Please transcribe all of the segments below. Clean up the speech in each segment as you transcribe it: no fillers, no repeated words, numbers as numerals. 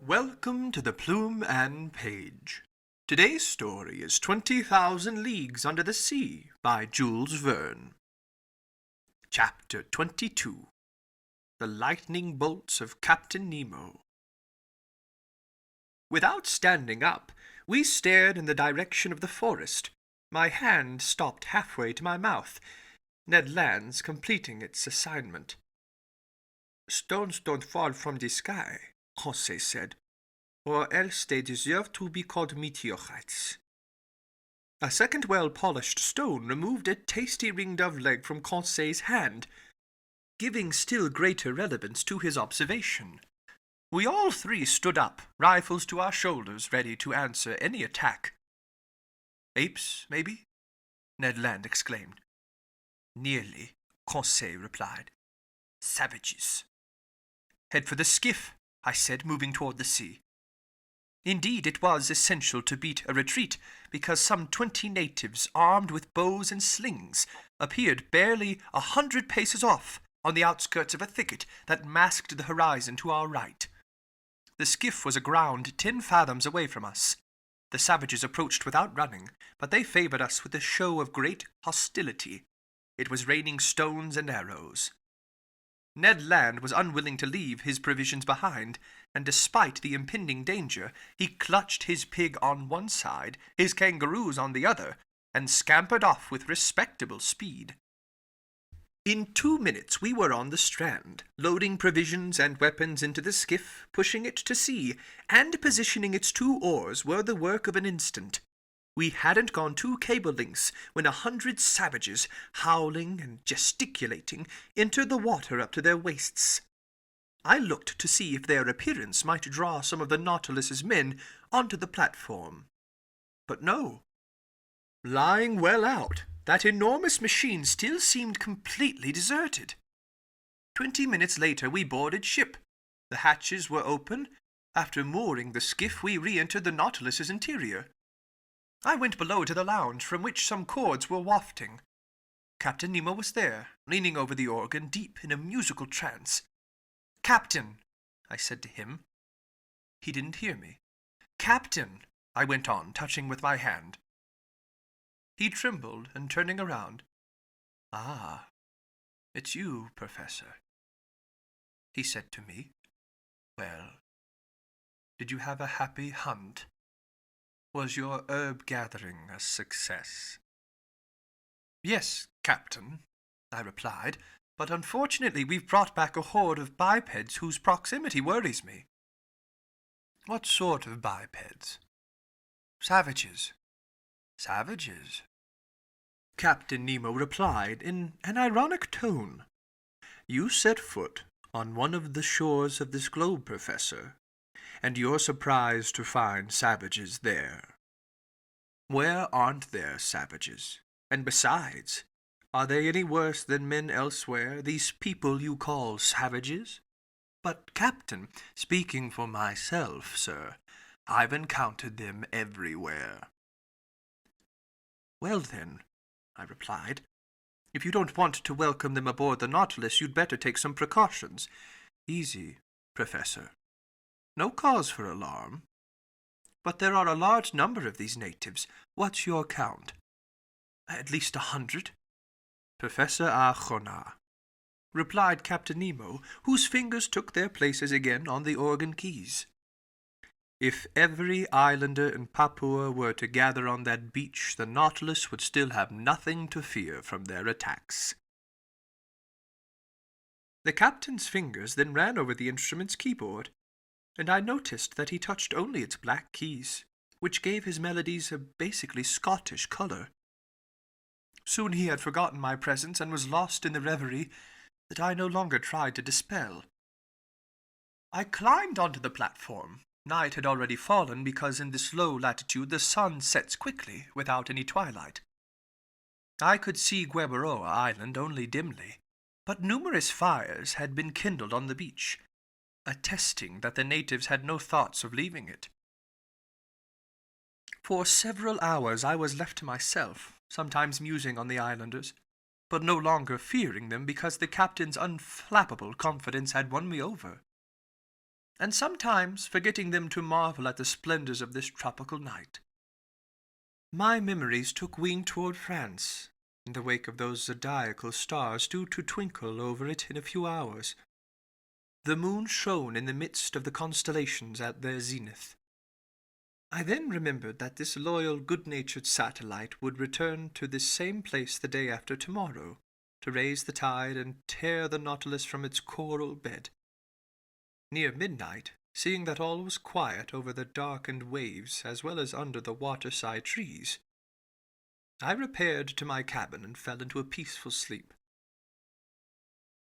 Welcome to the Plume and Page. Today's story is 20,000 Leagues Under the Sea by Jules Verne. Chapter 22. The Lightning Bolts of Captain Nemo. Without standing up, we stared in the direction of the forest. My hand stopped halfway to my mouth, Ned Land's completing its assignment. "Stones don't fall from the sky," Conseil said, "or else they deserve to be called meteorites." A second well-polished stone removed a tasty ring-dove leg from Conseil's hand, giving still greater relevance to his observation. We all three stood up, rifles to our shoulders, ready to answer any attack. "Apes, maybe?" Ned Land exclaimed. "Nearly," Conseil replied. "Savages." "Head for the skiff," I said, moving toward the sea. Indeed, it was essential to beat a retreat, because some 20 natives, armed with bows and slings, appeared barely 100 paces off, on the outskirts of a thicket that masked the horizon to our right. The skiff was aground 10 fathoms away from us. The savages approached without running, but they favored us with a show of great hostility. It was raining stones and arrows. Ned Land was unwilling to leave his provisions behind, and despite the impending danger, he clutched his pig on one side, his kangaroos on the other, and scampered off with respectable speed. In 2 minutes we were on the strand, loading provisions and weapons into the skiff, pushing it to sea, and positioning its 2 oars were the work of an instant. We hadn't gone 2 cable lengths when 100 savages, howling and gesticulating, entered the water up to their waists. I looked to see if their appearance might draw some of the Nautilus's men onto the platform. But no. Lying well out, that enormous machine still seemed completely deserted. 20 minutes later we boarded ship. The hatches were open. After mooring the skiff, we re-entered the Nautilus's interior. I went below to the lounge, from which some chords were wafting. Captain Nemo was there, leaning over the organ, deep in a musical trance. "Captain," I said to him. He didn't hear me. "Captain," I went on, touching with my hand. He trembled, and turning around, "Ah, it's you, Professor," he said to me. "Well, did you have a happy hunt? Was your herb gathering a success?" "Yes, Captain," I replied, "but unfortunately we've brought back a horde of bipeds whose proximity worries me." "What sort of bipeds?" "Savages." "Savages?" Captain Nemo replied in an ironic tone. "You set foot on one of the shores of this globe, Professor, and you're surprised to find savages there. Where aren't there savages? And besides, are they any worse than men elsewhere, these people you call savages? But, Captain, speaking for myself, sir, I've encountered them everywhere." "Well then," I replied, "if you don't want to welcome them aboard the Nautilus, you'd better take some precautions. Easy, Professor. No cause for alarm. But there are a large number of these natives. What's your count?" "At least 100. "Professor Arjona," replied Captain Nemo, whose fingers took their places again on the organ keys. "If every islander in Papua were to gather on that beach, the Nautilus would still have nothing to fear from their attacks." The captain's fingers then ran over the instrument's keyboard, and I noticed that he touched only its black keys, which gave his melodies a basically Scottish color. Soon he had forgotten my presence and was lost in the reverie that I no longer tried to dispel. I climbed onto the platform. Night had already fallen because in this low latitude the sun sets quickly without any twilight. I could see Gueboroa Island only dimly, but numerous fires had been kindled on the beach, attesting that the natives had no thoughts of leaving it. For several hours I was left to myself, sometimes musing on the islanders, but no longer fearing them because the captain's unflappable confidence had won me over. and sometimes forgetting them to marvel at the splendors of this tropical night. My memories took wing toward France, in the wake of those zodiacal stars due to twinkle over it in a few hours. The moon shone in the midst of the constellations at their zenith. I then remembered that this loyal, good-natured satellite would return to this same place the day after tomorrow, to raise the tide and tear the Nautilus from its coral bed. Near midnight, seeing that all was quiet over the darkened waves as well as under the waterside trees, I repaired to my cabin and fell into a peaceful sleep.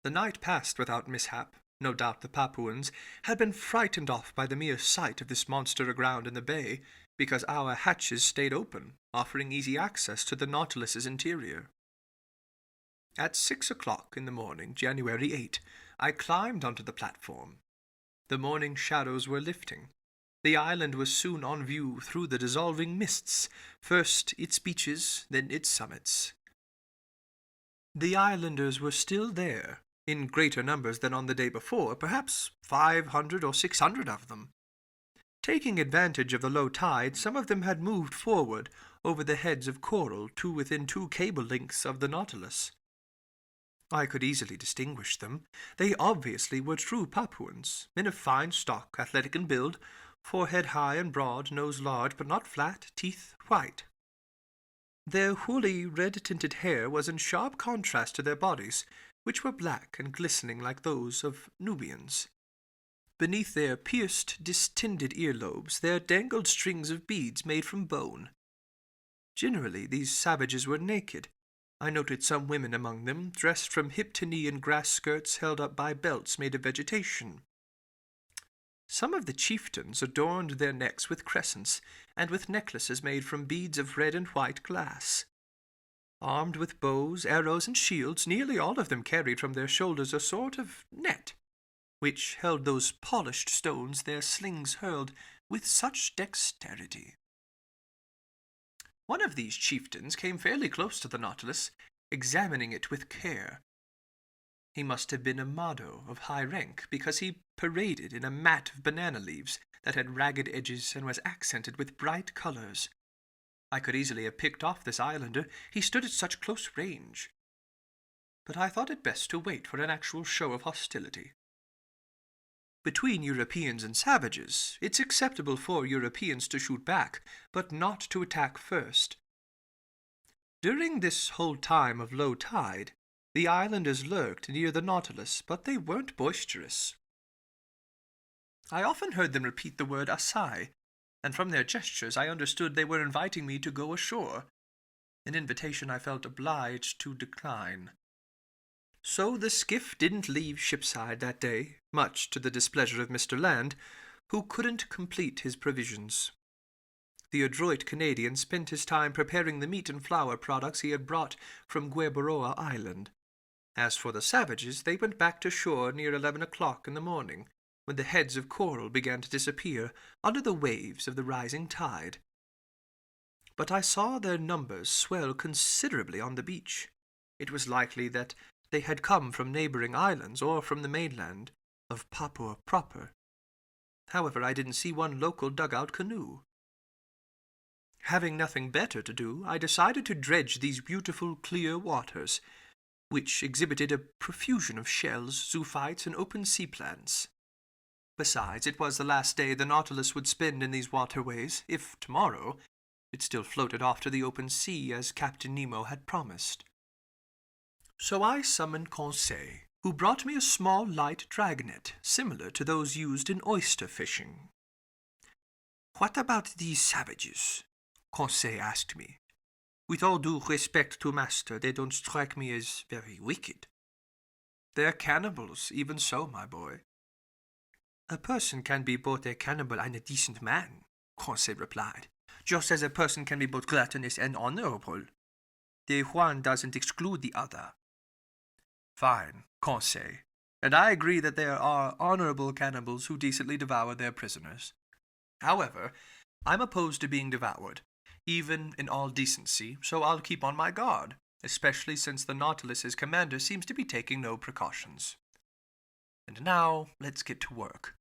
The night passed without mishap. No doubt the Papuans had been frightened off by the mere sight of this monster aground in the bay, because our hatches stayed open, offering easy access to the Nautilus's interior. At 6 o'clock in the morning, January 8, I climbed onto the platform. The morning shadows were lifting. The island was soon on view through the dissolving mists, first its beaches, then its summits. The islanders were still there, in greater numbers than on the day before, perhaps 500 or 600 of them. Taking advantage of the low tide, some of them had moved forward over the heads of coral to within 2 cable lengths of the Nautilus. I could easily distinguish them. They obviously were true Papuans, men of fine stock, athletic in build, forehead high and broad, nose large but not flat, teeth white. Their woolly, red-tinted hair was in sharp contrast to their bodies, which were black and glistening like those of Nubians. Beneath their pierced, distended earlobes there dangled strings of beads made from bone. Generally, these savages were naked. I noted some women among them, dressed from hip to knee in grass skirts held up by belts made of vegetation. Some of the chieftains adorned their necks with crescents, and with necklaces made from beads of red and white glass. Armed with bows, arrows, and shields, nearly all of them carried from their shoulders a sort of net, which held those polished stones their slings hurled with such dexterity. One of these chieftains came fairly close to the Nautilus, examining it with care. He must have been a Mado of high rank, because he paraded in a mat of banana leaves that had ragged edges and was accented with bright colors. I could easily have picked off this islander, he stood at such close range. But I thought it best to wait for an actual show of hostility. Between Europeans and savages, it's acceptable for Europeans to shoot back, but not to attack first. During this whole time of low tide, the islanders lurked near the Nautilus, but they weren't boisterous. I often heard them repeat the word "Asai," and from their gestures I understood they were inviting me to go ashore, an invitation I felt obliged to decline. So the skiff didn't leave shipside that day, much to the displeasure of Mr. Land, who couldn't complete his provisions. The adroit Canadian spent his time preparing the meat and flour products he had brought from Gueboroa Island. As for the savages, they went back to shore near 11 o'clock in the morning, when the heads of coral began to disappear under the waves of the rising tide. But I saw their numbers swell considerably on the beach. It was likely that they had come from neighboring islands or from the mainland of Papua proper. However, I didn't see one local dugout canoe. Having nothing better to do, I decided to dredge these beautiful clear waters, which exhibited a profusion of shells, zoophytes, and open sea plants. Besides, it was the last day the Nautilus would spend in these waterways, if tomorrow it still floated off to the open sea as Captain Nemo had promised. So I summoned Conseil, who brought me a small light dragnet, similar to those used in oyster fishing. "What about these savages?" Conseil asked me. "With all due respect to master, they don't strike me as very wicked." "They're cannibals, even so, my boy." "A person can be both a cannibal and a decent man," Conseil replied, "just as a person can be both gluttonous and honorable. The one doesn't exclude the other." "Fine, Conseil, and I agree that there are honorable cannibals who decently devour their prisoners. However, I'm opposed to being devoured, even in all decency, so I'll keep on my guard, especially since the Nautilus's commander seems to be taking no precautions. And now, let's get to work.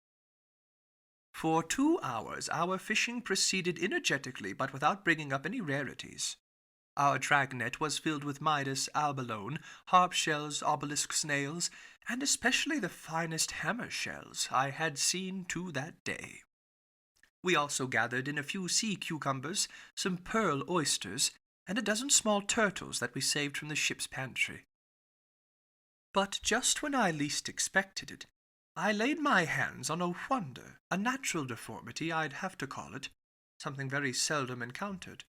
For 2 hours our fishing proceeded energetically but without bringing up any rarities. Our dragnet was filled with Midas abalone, harp shells, obelisk snails, and especially the finest hammer shells I had seen to that day. We also gathered in a few sea cucumbers, some pearl oysters, and a dozen small turtles that we saved from the ship's pantry. But just when I least expected it, I laid my hands on a wonder, a natural deformity I'd have to call it, something very seldom encountered.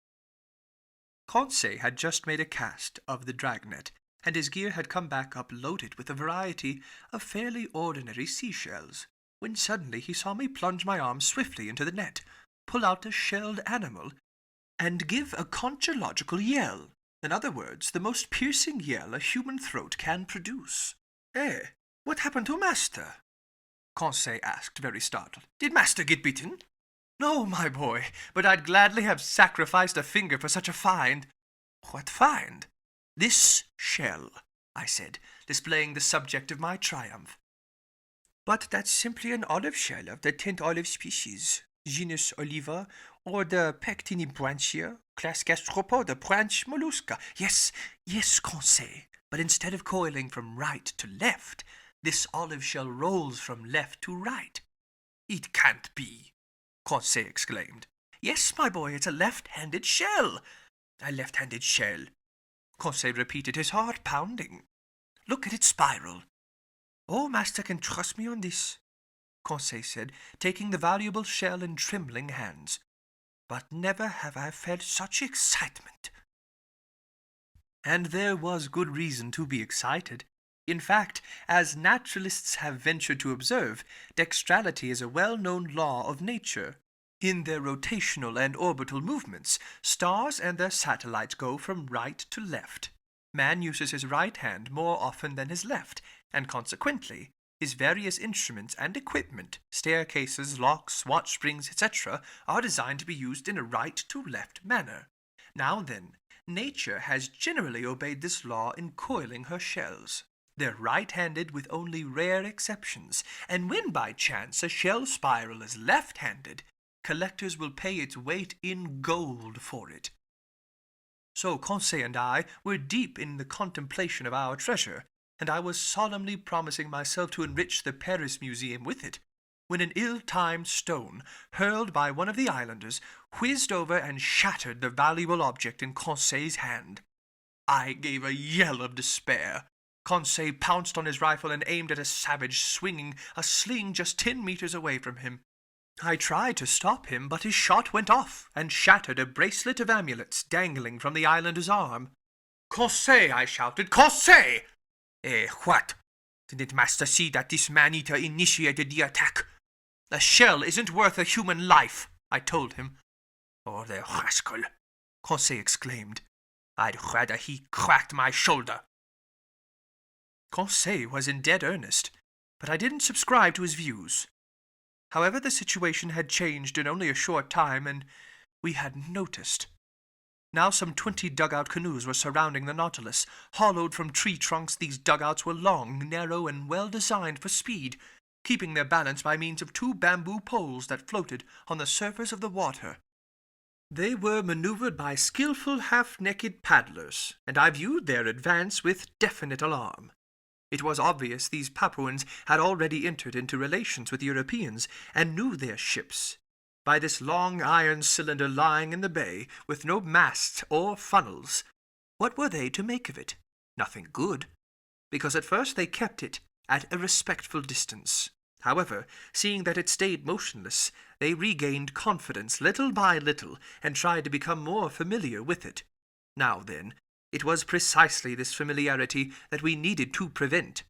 Conseil had just made a cast of the dragnet, and his gear had come back up loaded with a variety of fairly ordinary seashells, when suddenly he saw me plunge my arm swiftly into the net, pull out a shelled animal, and give a conchological yell. In other words, the most piercing yell a human throat can produce. "Eh, what happened to master?" Conseil asked, very startled. "Did master get bitten?" "No, my boy, but I'd gladly have sacrificed a finger for such a find." "What find?" "This shell," I said, displaying the subject of my triumph. "But that's simply an olive shell of the 10th olive species, genus Oliva, order Pectinibranchia, class Gastropoda, branch Mollusca. Yes, Conseil, but instead of coiling from right to left, this olive shell rolls from left to right." "It can't be," Conseil exclaimed. "Yes, my boy, it's a left-handed shell." "A left-handed shell," Conseil repeated, his heart pounding. "Look at its spiral." "Oh, master can trust me on this," Conseil said, taking the valuable shell in trembling hands. "But never have I felt such excitement." And there was good reason to be excited. In fact, as naturalists have ventured to observe, dexterity is a well-known law of nature. In their rotational and orbital movements, stars and their satellites go from right to left. Man uses his right hand more often than his left, and consequently, his various instruments and equipment, staircases, locks, watch springs, etc., are designed to be used in a right-to-left manner. Now then, nature has generally obeyed this law in coiling her shells. They're right-handed with only rare exceptions, and when by chance a shell spiral is left-handed, collectors will pay its weight in gold for it. So Conseil and I were deep in the contemplation of our treasure, and I was solemnly promising myself to enrich the Paris Museum with it, when an ill-timed stone, hurled by one of the islanders, whizzed over and shattered the valuable object in Conseil's hand. I gave a yell of despair. Conseil pounced on his rifle and aimed at a savage swinging a sling just 10 meters away from him. I tried to stop him, but his shot went off and shattered a bracelet of amulets dangling from the islander's arm. "Conseil!" I shouted. "Conseil!" "Eh, what? Didn't master see that this man-eater initiated the attack?" "A shell isn't worth a human life," I told him. "Oh, the rascal!" Conseil exclaimed. "I'd rather he cracked my shoulder." Conseil was in dead earnest, but I didn't subscribe to his views. However, the situation had changed in only a short time, and we hadn't noticed. Now some 20 dugout canoes were surrounding the Nautilus. Hollowed from tree trunks, these dugouts were long, narrow, and well designed for speed, keeping their balance by means of 2 bamboo poles that floated on the surface of the water. They were maneuvered by skillful half-naked paddlers, and I viewed their advance with definite alarm. It was obvious these Papuans had already entered into relations with Europeans and knew their ships. By this long iron cylinder lying in the bay, with no masts or funnels, what were they to make of it? Nothing good, because at first they kept it at a respectful distance. However, seeing that it stayed motionless, they regained confidence little by little and tried to become more familiar with it. Now then, it was precisely this familiarity that we needed to prevent.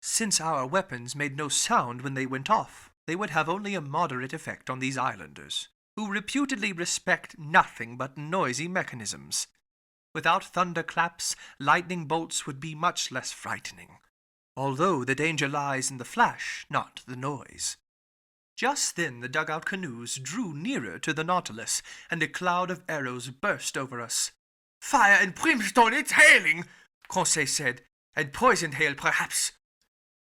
Since our weapons made no sound when they went off, they would have only a moderate effect on these islanders, who reputedly respect nothing but noisy mechanisms. Without thunderclaps, lightning bolts would be much less frightening, although the danger lies in the flash, not the noise. Just then the dugout canoes drew nearer to the Nautilus, and a cloud of arrows burst over us. "Fire and brimstone, it's hailing!" Conseil said. "And poisoned hail, perhaps."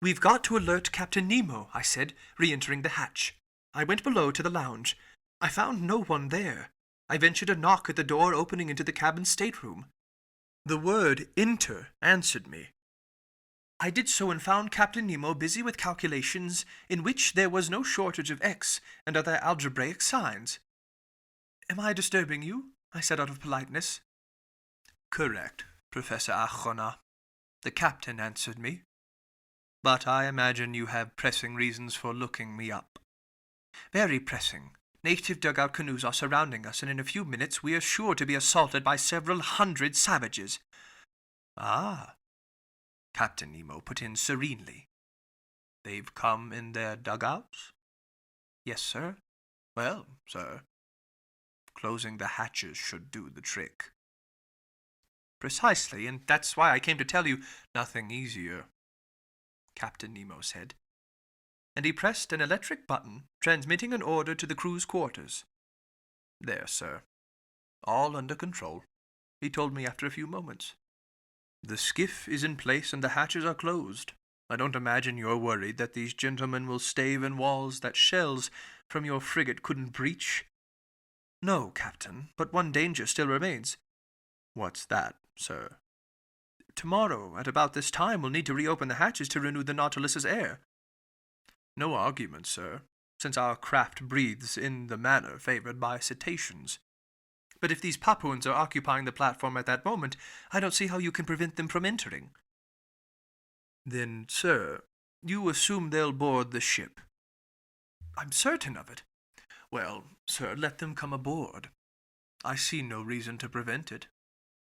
"We've got to alert Captain Nemo," I said, re-entering the hatch. I went below to the lounge. I found no one there. I ventured a knock at the door opening into the cabin stateroom. The word enter answered me. I did so and found Captain Nemo busy with calculations in which there was no shortage of x and other algebraic signs. "Am I disturbing you?" I said out of politeness. "Correct, Professor Achona," the captain answered me. "But I imagine you have pressing reasons for looking me up." "Very pressing. Native dugout canoes are surrounding us, and in a few minutes we are sure to be assaulted by several hundred savages." "Ah," Captain Nemo put in serenely. "They've come in their dugouts?" "Yes, sir." "Well, sir, closing the hatches should do the trick." "Precisely, and that's why I came to tell you." "Nothing easier," Captain Nemo said, and he pressed an electric button, transmitting an order to the crew's quarters. "There, sir. All under control," he told me after a few moments. "The skiff is in place and the hatches are closed. I don't imagine you're worried that these gentlemen will stave in walls that shells from your frigate couldn't breach?" "No, Captain, but one danger still remains." "What's that, sir?" "Tomorrow, at about this time, we'll need to reopen the hatches to renew the Nautilus's air." "No argument, sir, since our craft breathes in the manner favored by cetaceans." "But if these Papuans are occupying the platform at that moment, I don't see how you can prevent them from entering." "Then, sir, you assume they'll board the ship?" "I'm certain of it." "Well, sir, let them come aboard. I see no reason to prevent it.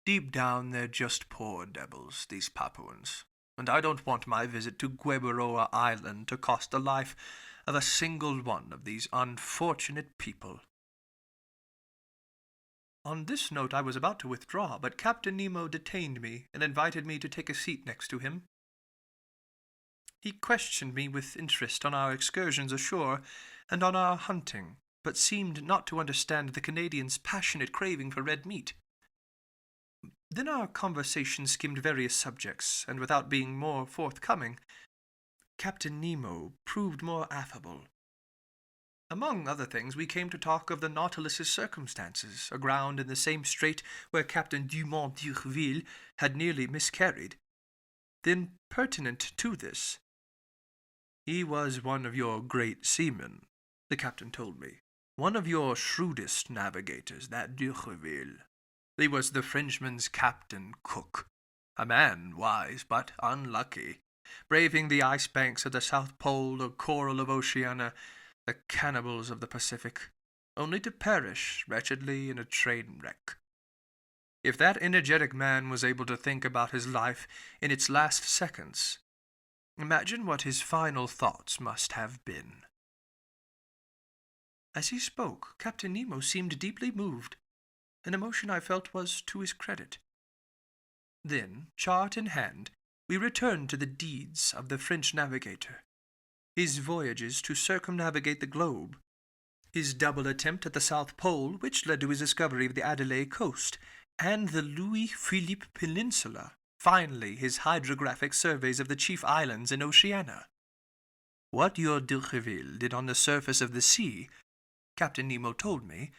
Deep down, they're just poor devils, these Papuans, and I don't want my visit to Gueboroa Island to cost the life of a single one of these unfortunate people." On this note I was about to withdraw, but Captain Nemo detained me and invited me to take a seat next to him. He questioned me with interest on our excursions ashore and on our hunting, but seemed not to understand the Canadian's passionate craving for red meat. Then our conversation skimmed various subjects, and without being more forthcoming, Captain Nemo proved more affable. Among other things, we came to talk of the Nautilus's circumstances, aground in the same strait where Captain Dumont d'Urville had nearly miscarried. Then, pertinent to this, "He was one of your great seamen," the captain told me. "One of your shrewdest navigators, that d'Urville. He was the Frenchman's Captain Cook, a man wise but unlucky, braving the ice banks of the South Pole, the coral of Oceania, the cannibals of the Pacific, only to perish wretchedly in a train wreck. If that energetic man was able to think about his life in its last seconds, imagine what his final thoughts must have been." As he spoke, Captain Nemo seemed deeply moved, an emotion I felt was to his credit. Then, chart in hand, we returned to the deeds of the French navigator, his voyages to circumnavigate the globe, his double attempt at the South Pole, which led to his discovery of the Adelaide coast, and the Louis-Philippe Peninsula, finally his hydrographic surveys of the chief islands in Oceania. What your d'Urville did on the surface of the sea, Captain Nemo told me,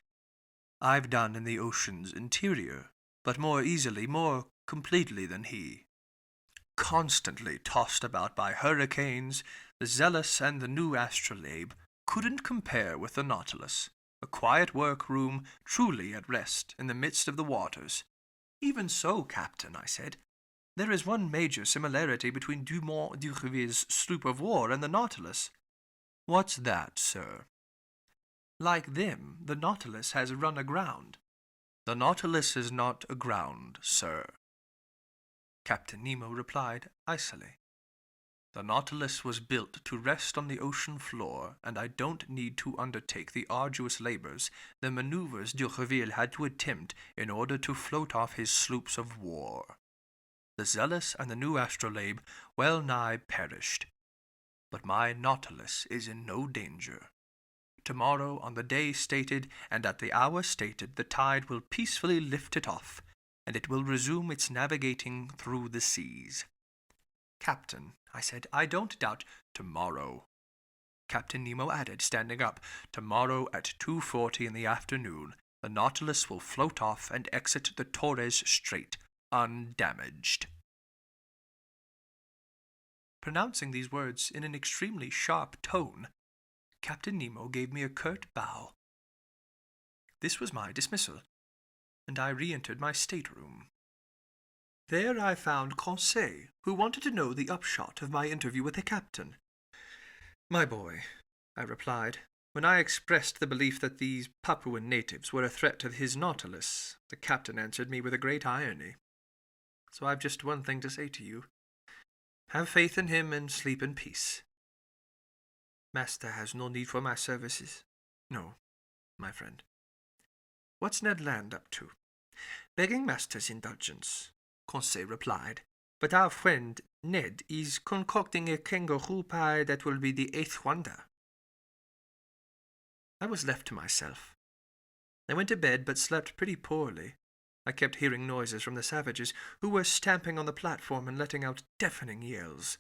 I've done in the ocean's interior, but more easily, more completely than he. Constantly tossed about by hurricanes, the Zealous and the new Astrolabe couldn't compare with the Nautilus, a quiet workroom truly at rest in the midst of the waters. "Even so, Captain," I said, "there is one major similarity between Dumont d'Urville's sloop of war and the Nautilus." "What's that, sir?" "Like them, the Nautilus has run aground." "The Nautilus is not aground, sir," Captain Nemo replied icily. "The Nautilus was built to rest on the ocean floor, and I don't need to undertake the arduous labors, the maneuvers d'Urville had to attempt in order to float off his sloops of war. The Zealous and the new Astrolabe well nigh perished. But my Nautilus is in no danger. Tomorrow, on the day stated and at the hour stated, the tide will peacefully lift it off, and it will resume its navigating through the seas." "Captain," I said, "I don't doubt—" "Tomorrow," Captain Nemo added, standing up. "Tomorrow at 2:40 in the afternoon, the Nautilus will float off and exit the Torres Strait, undamaged." Pronouncing these words in an extremely sharp tone, Captain Nemo gave me a curt bow. This was my dismissal, and I re-entered my stateroom. There I found Conseil, who wanted to know the upshot of my interview with the captain. "My boy," I replied, "when I expressed the belief that these Papuan natives were a threat to his Nautilus, the captain answered me with a great irony. So I've just one thing to say to you. Have faith in him and sleep in peace. Master has no need for my services. No, my friend." "What's Ned Land up to?" "Begging Master's indulgence," Conseil replied, "but our friend Ned is concocting a kangaroo pie that will be the 8th wonder." I was left to myself. I went to bed but slept pretty poorly. I kept hearing noises from the savages, who were stamping on the platform and letting out deafening yells.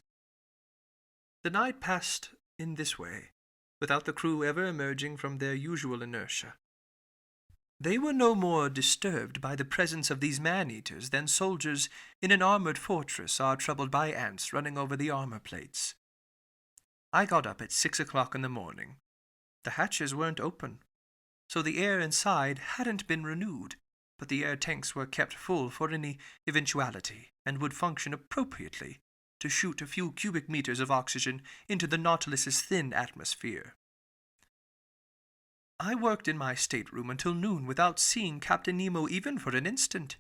The night passed in this way, without the crew ever emerging from their usual inertia. They were no more disturbed by the presence of these man-eaters than soldiers in an armored fortress are troubled by ants running over the armor plates. I got up at 6 o'clock in the morning. The hatches weren't open, so the air inside hadn't been renewed, but the air tanks were kept full for any eventuality and would function appropriately to shoot a few cubic meters of oxygen into the Nautilus's thin atmosphere. I worked in my stateroom until noon without seeing Captain Nemo even for an instant.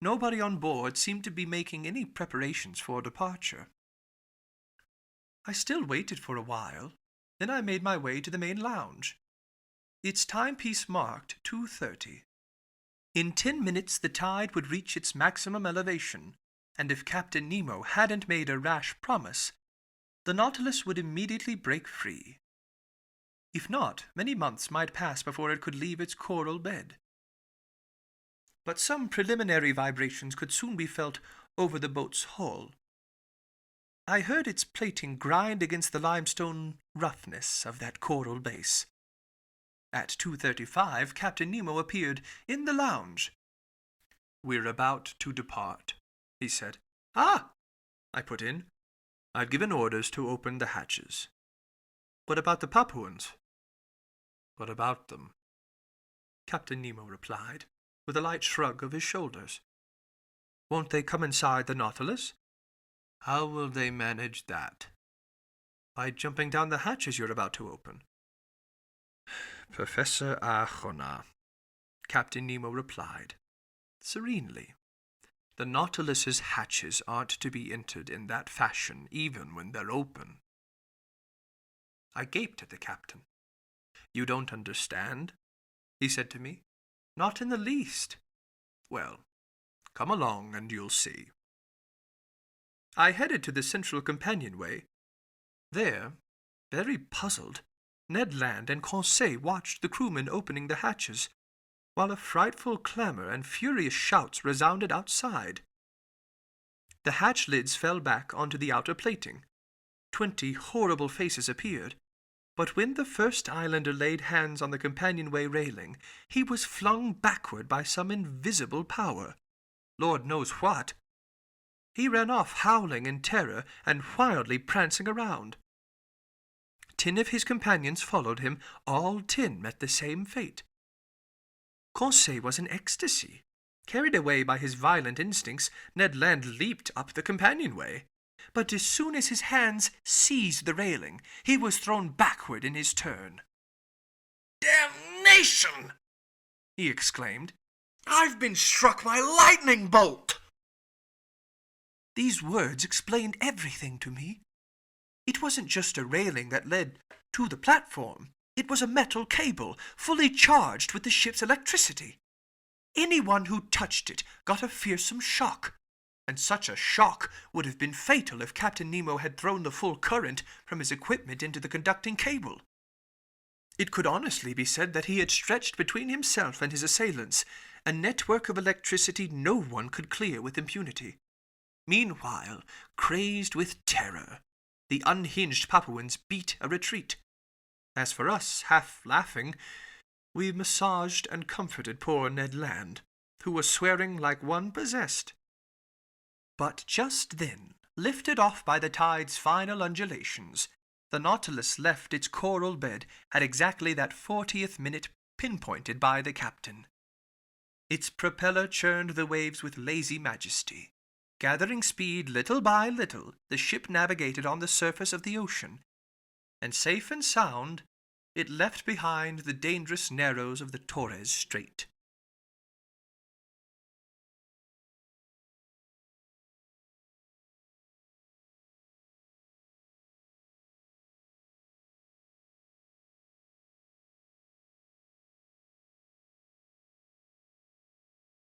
Nobody on board seemed to be making any preparations for departure. I still waited for a while, then I made my way to the main lounge. Its timepiece marked 2:30. In 10 minutes the tide would reach its maximum elevation, and if Captain Nemo hadn't made a rash promise, the Nautilus would immediately break free. If not, many months might pass before it could leave its coral bed. But some preliminary vibrations could soon be felt over the boat's hull. I heard its plating grind against the limestone roughness of that coral base. At 2:35, Captain Nemo appeared in the lounge. "We're about to depart," he said. "Ah!" I put in. "I've given orders to open the hatches." "What about the Papuans?" "What about them?" Captain Nemo replied, with a light shrug of his shoulders. "Won't they come inside the Nautilus?" "How will they manage that?" "By jumping down the hatches you're about to open." "Professor Arjona," Captain Nemo replied, serenely, "the Nautilus's hatches aren't to be entered in that fashion even when they're open." I gaped at the captain. "You don't understand?" he said to me. "Not in the least." "Well, come along and you'll see." I headed to the central companionway. There, very puzzled, Ned Land and Conseil watched the crewmen opening the hatches, while a frightful clamor and furious shouts resounded outside. The hatch lids fell back onto the outer plating. 20 horrible faces appeared, but when the first islander laid hands on the companionway railing, he was flung backward by some invisible power. Lord knows what. He ran off howling in terror and wildly prancing around. 10 of his companions followed him. All 10 met the same fate. Conseil was in ecstasy. Carried away by his violent instincts, Ned Land leaped up the companionway. But as soon as his hands seized the railing, he was thrown backward in his turn. "Damnation!" he exclaimed. "I've been struck by lightning bolt!" These words explained everything to me. It wasn't just a railing that led to the platform. It was a metal cable, fully charged with the ship's electricity. Anyone who touched it got a fearsome shock, and such a shock would have been fatal if Captain Nemo had thrown the full current from his equipment into the conducting cable. It could honestly be said that he had stretched between himself and his assailants a network of electricity no one could clear with impunity. Meanwhile, crazed with terror, the unhinged Papuans beat a retreat. As for us, half laughing, we massaged and comforted poor Ned Land, who was swearing like one possessed. But just then, lifted off by the tide's final undulations, the Nautilus left its coral bed at exactly that 40th minute pinpointed by the captain. Its propeller churned the waves with lazy majesty. Gathering speed little by little, the ship navigated on the surface of the ocean, and safe and sound, it left behind the dangerous narrows of the Torres Strait.